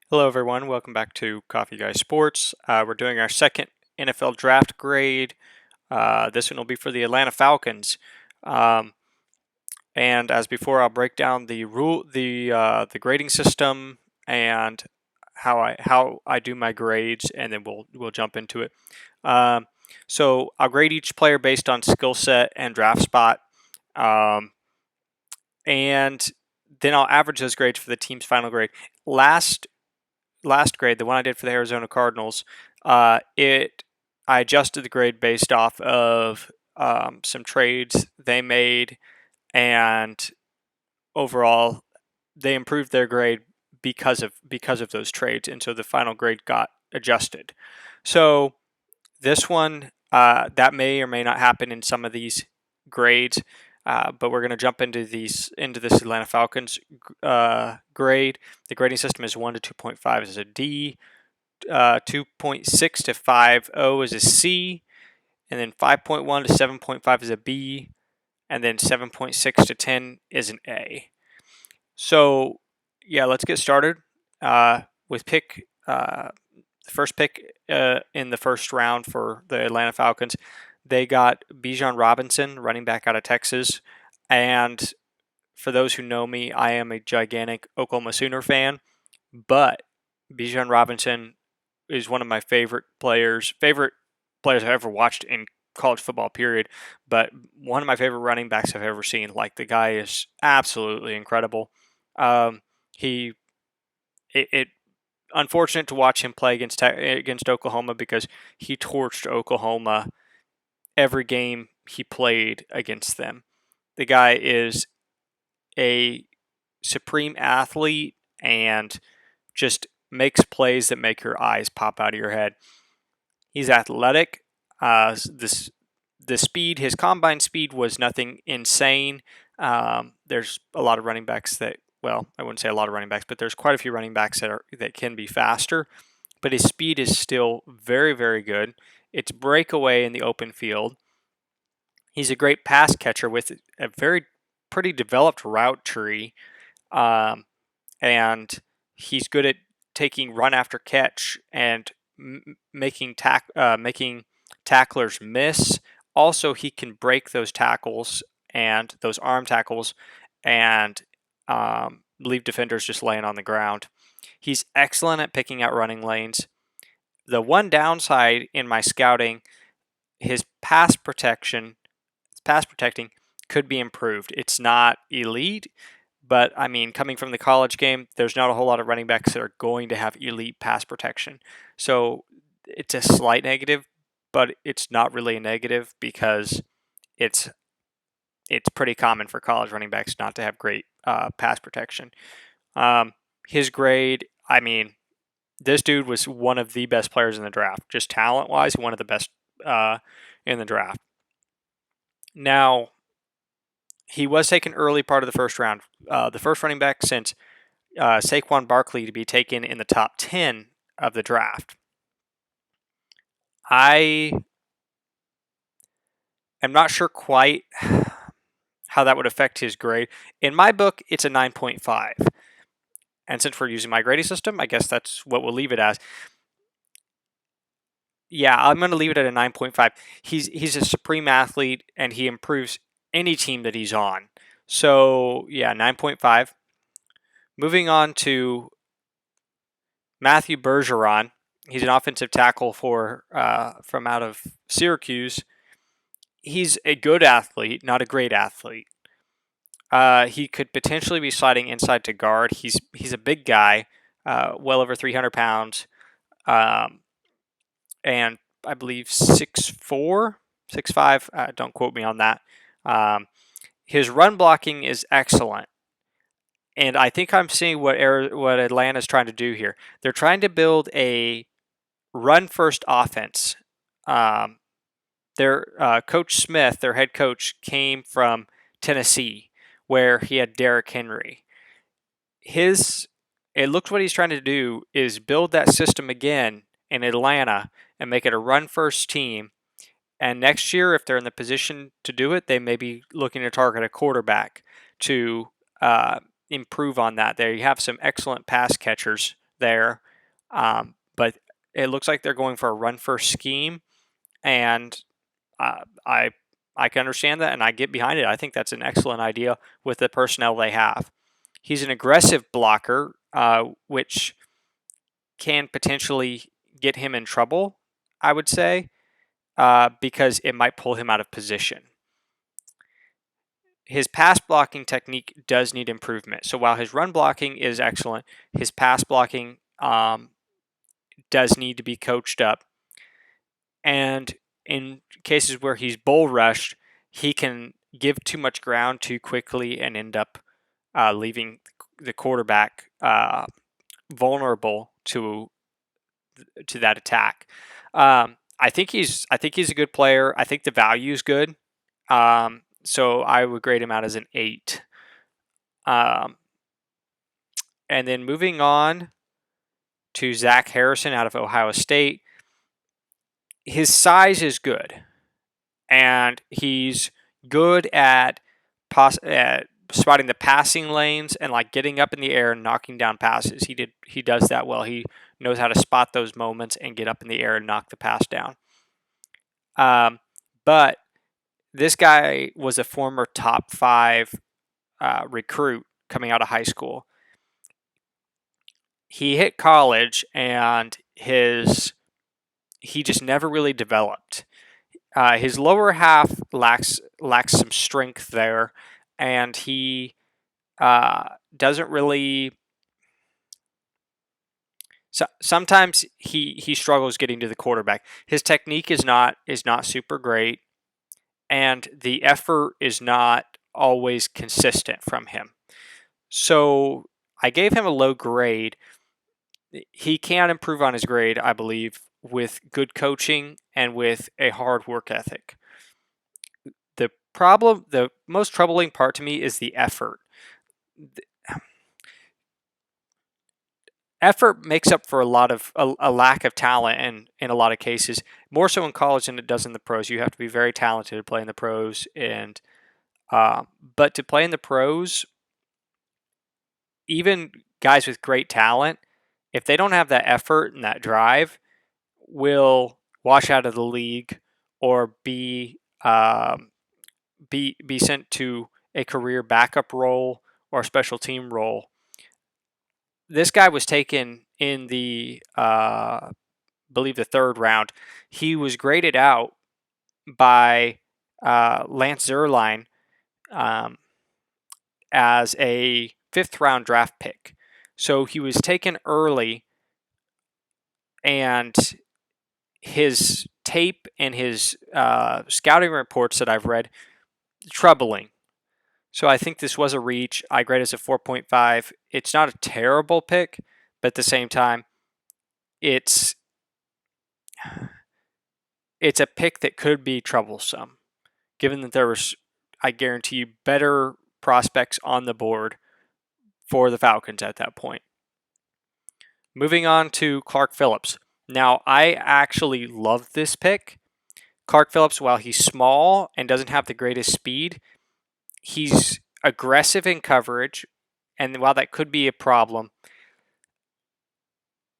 Hello, everyone. Welcome back to Coffee Guy Sports. We're doing our second NFL draft grade. This one will be for the Atlanta Falcons. Um, and as before, I'll break down the grading system and how I do my grades, and then we'll jump into it. Um, so I'll grade each player based on skill set and draft spot, um, and then I'll average those grades for the team's final grade. Last grade, the one I did for the Arizona Cardinals, it I adjusted the grade based off of some trades they made, and overall, they improved their grade because of those trades, and so the final grade got adjusted. So this one, that may or may not happen in some of these grades, but we're going to jump into this Atlanta Falcons grade. The grading system is 1 to 2.5 is a D, 2.6 to 5.0 is a C, and then 5.1 to 7.5 is a B, and then 7.6 to 10 is an A. So yeah, let's get started with the first pick in the first round for the Atlanta Falcons. They got Bijan Robinson, running back out of Texas. And for those who know me, I am a gigantic Oklahoma Sooner fan. But Bijan Robinson is one of my favorite players I've ever watched in college football, period. But one of my favorite running backs I've ever seen. Like, the guy is absolutely incredible. Um, he it unfortunate to watch him play against Oklahoma because he torched Oklahoma every game he played against them. The guy is a supreme athlete and just makes plays that make your eyes pop out of your head. He's athletic. The speed, his combine speed was nothing insane. There's a lot of running backs that, well, I wouldn't say a lot of running backs, but there's quite a few running backs that can be faster. But his speed is still very, very good. It's breakaway in the open field. He's a great pass catcher with a pretty developed route tree, um, and he's good at taking run after catch and making tacklers miss. Also, he can break those tackles and those arm tackles and leave defenders just laying on the ground. He's excellent at picking out running lanes. The one downside in my scouting, his pass protecting could be improved. It's not elite, but I mean, coming from the college game, there's not a whole lot of running backs that are going to have elite pass protection. So it's a slight negative, but it's not really a negative because it's pretty common for college running backs not to have great pass protection. His grade, I mean, this dude was one of the best players in the draft, just talent-wise, one of the best in the draft. Now, he was taken early part of the first round. The first running back since Saquon Barkley to be taken in the top 10 of the draft. I am not sure quite how that would affect his grade. In my book, it's a 9.5. And since we're using my grading system, I guess that's what we'll leave it as. Yeah, I'm going to leave it at a 9.5. He's a supreme athlete, and he improves any team that he's on. So, yeah, 9.5. Moving on to Matthew Bergeron. He's an offensive tackle from out of Syracuse. He's a good athlete, not a great athlete. He could potentially be sliding inside to guard. He's a big guy, well over 300 pounds, and I believe 6'4", 6'5". Don't quote me on that. His run blocking is excellent. And I think I'm seeing what Atlanta's trying to do here. They're trying to build a run-first offense. Their Coach Smith, their head coach, came from Tennessee, where he had Derrick Henry. It looks what he's trying to do is build that system again in Atlanta and make it a run-first team. And next year, if they're in the position to do it, they may be looking to target a quarterback to improve on that. There you have some excellent pass catchers there. But it looks like they're going for a run-first scheme, and uh, I I can understand that, and I get behind it. I think that's an excellent idea with the personnel they have. He's an aggressive blocker, which can potentially get him in trouble, I would say, because it might pull him out of position. His pass blocking technique does need improvement. So while his run blocking is excellent, his pass blocking does need to be coached up. And in cases where he's bull rushed, he can give too much ground too quickly and end up leaving the quarterback vulnerable to that attack. I think he's a good player. I think the value is good. So I would grade him out as an 8. And then moving on to Zach Harrison out of Ohio State. His size is good, and he's good at spotting the passing lanes and like getting up in the air and knocking down passes. He does that well. He knows how to spot those moments and get up in the air and knock the pass down. But this guy was a former top 5 recruit coming out of high school. He hit college, and he just never really developed. His lower half lacks some strength there, and he doesn't really. Sometimes he struggles getting to the quarterback. His technique is not super great, and the effort is not always consistent from him. So I gave him a low grade. He can improve on his grade, I believe, with good coaching and with a hard work ethic. The most troubling part to me is the effort. Effort makes up for a lack of talent in a lot of cases, more so in college than it does in the pros. You have to be very talented to play in the pros, and but to play in the pros, even guys with great talent, if they don't have that effort and that drive, will wash out of the league or be sent to a career backup role or special team role. This guy was taken in the believe the 3rd round. He was graded out by Lance Zierlein as a 5th round draft pick. So he was taken early, and his tape and his scouting reports that I've read, troubling. So I think this was a reach. I grade it as a 4.5. It's not a terrible pick, but at the same time, it's a pick that could be troublesome, given that there was, I guarantee you, better prospects on the board for the Falcons at that point. Moving on to Clark Phillips. Now, I actually love this pick. Clark Phillips, while he's small and doesn't have the greatest speed, he's aggressive in coverage, and while that could be a problem,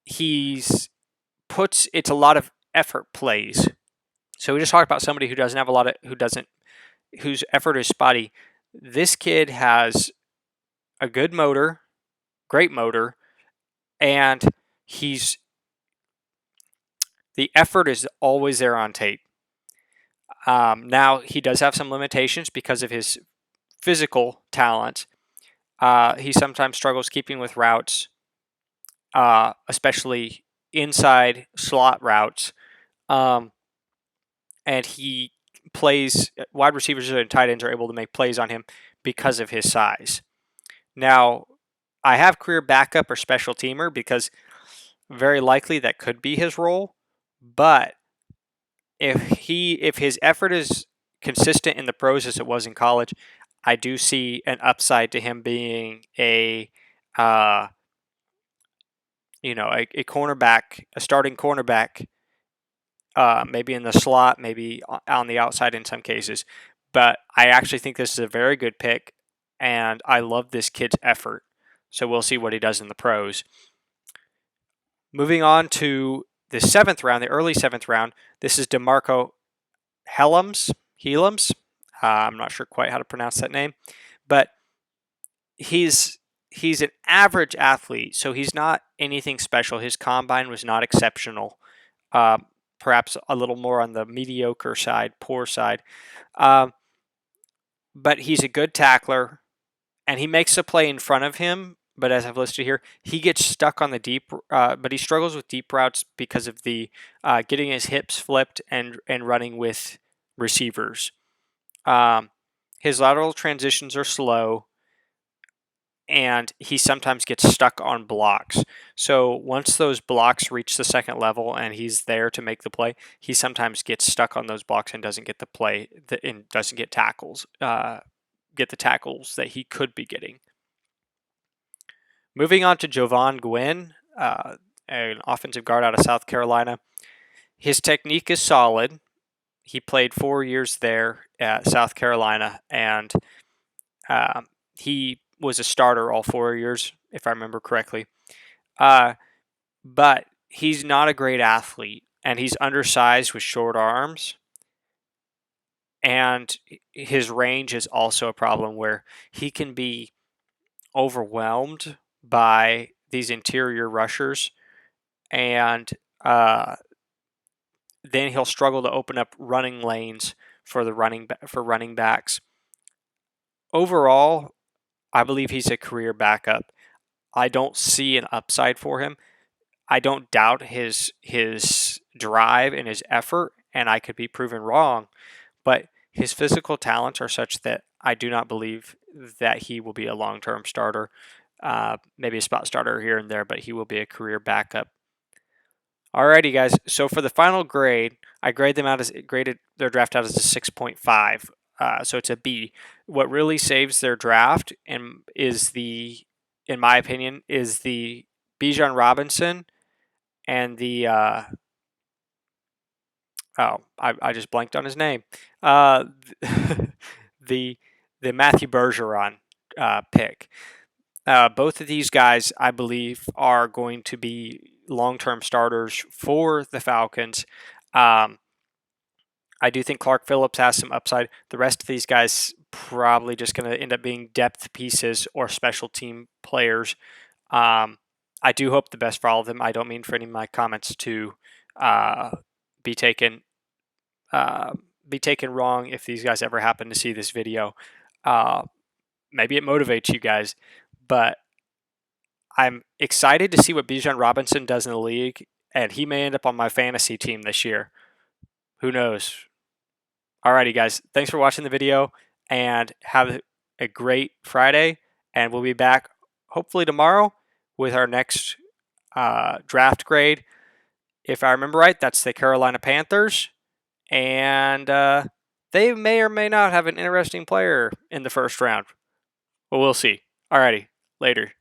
it's a lot of effort plays. So we just talked about somebody who doesn't have a lot of whose effort is spotty. This kid has a good motor, great motor, and the effort is always there on tape. Now he does have some limitations because of his physical talent. He sometimes struggles keeping with routes, especially inside slot routes. And he plays, wide receivers and tight ends are able to make plays on him because of his size. Now, I have career backup or special teamer because very likely that could be his role. But if his effort is consistent in the pros as it was in college, I do see an upside to him being a cornerback, a starting cornerback, maybe in the slot, maybe on the outside in some cases. But I actually think this is a very good pick, and I love this kid's effort. So we'll see what he does in the pros. Moving on to the 7th round, the early 7th round, this is DeMarco Helms. I'm not sure quite how to pronounce that name, but he's an average athlete, so he's not anything special. His combine was not exceptional, perhaps a little more on the mediocre side, poor side. But he's a good tackler, and he makes a play in front of him. But as I've listed here, he gets stuck on the deep, but he struggles with deep routes because of the getting his hips flipped and running with receivers. His lateral transitions are slow, and he sometimes gets stuck on blocks. So once those blocks reach the second level and he's there to make the play, he sometimes gets stuck on those blocks and doesn't get the play and doesn't get tackles, get the tackles that he could be getting. Moving on to Jovan Gwynn, an offensive guard out of South Carolina. His technique is solid. He played 4 years there at South Carolina, and he was a starter all 4 years, if I remember correctly. But he's not a great athlete, and he's undersized with short arms. And his range is also a problem where he can be overwhelmed by these interior rushers, and then he'll struggle to open up running lanes for running backs. Overall, I believe he's a career backup. I don't see an upside for him. I don't doubt his drive and his effort, and I could be proven wrong, but his physical talents are such that I do not believe that he will be a long-term starter. Maybe a spot starter here and there, but he will be a career backup. Alrighty, guys. So for the final grade, I graded their draft out as a 6.5. So it's a B. What really saves their draft and in my opinion, is the Bijan Robinson and the I just blanked on his name. The Matthew Bergeron pick. Both of these guys, I believe, are going to be long-term starters for the Falcons. I do think Clark Phillips has some upside. The rest of these guys probably just going to end up being depth pieces or special team players. I do hope the best for all of them. I don't mean for any of my comments to be taken wrong if these guys ever happen to see this video. Maybe it motivates you guys, but I'm excited to see what Bijan Robinson does in the league, and he may end up on my fantasy team this year. Who knows? Alrighty, guys. Thanks for watching the video, and have a great Friday, and we'll be back hopefully tomorrow with our next draft grade. If I remember right, that's the Carolina Panthers, and they may or may not have an interesting player in the first round. Well, we'll see. Alrighty, later.